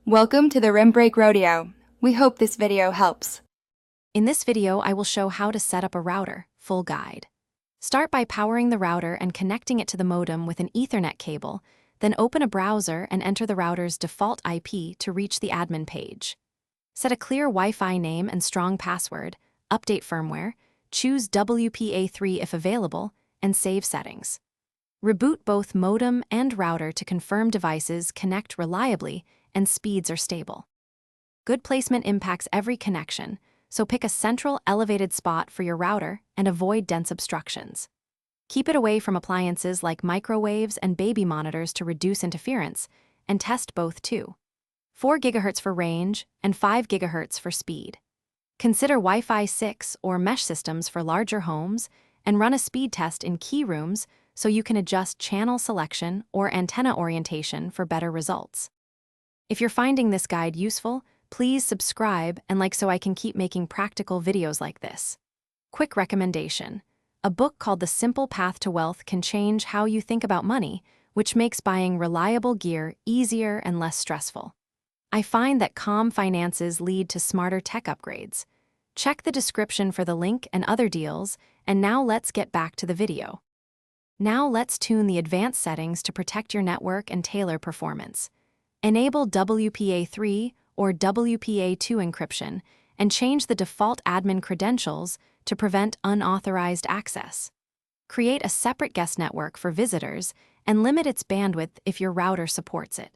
Welcome to the Rim Break Rodeo. We hope this video helps. In this video, I will show how to set up a router, full guide. Start by powering the router and connecting it to the modem with an Ethernet cable, then open a browser and enter the router's default IP to reach the admin page. Set a clear Wi-Fi name and strong password, update firmware, choose WPA3 if available, and save settings. Reboot both modem and router to confirm devices connect reliably and speeds are stable. Good placement impacts every connection, so pick a central, elevated spot for your router and avoid dense obstructions. Keep it away from appliances like microwaves and baby monitors to reduce interference, and test both too. 4 GHz for range and 5 GHz for speed. Consider Wi-Fi 6 or mesh systems for larger homes and run a speed test in key rooms so you can adjust channel selection or antenna orientation for better results. If you're finding this guide useful, please subscribe and like so I can keep making practical videos like this. Quick recommendation. A book called The Simple Path to Wealth can change how you think about money, which makes buying reliable gear easier and less stressful. I find that calm finances lead to smarter tech upgrades. Check the description for the link and other deals, and now let's get back to the video. Now let's tune the advanced settings to protect your network and tailor performance. Enable WPA3 or WPA2 encryption and change the default admin credentials to prevent unauthorized access. Create a separate guest network for visitors and limit its bandwidth if your router supports it.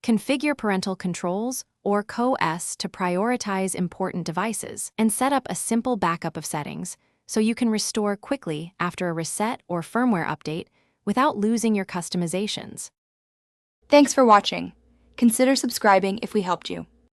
Configure parental controls or Co-S to prioritize important devices and set up a simple backup of settings so you can restore quickly after a reset or firmware update without losing your customizations. Thanks for watching. Consider subscribing if we helped you.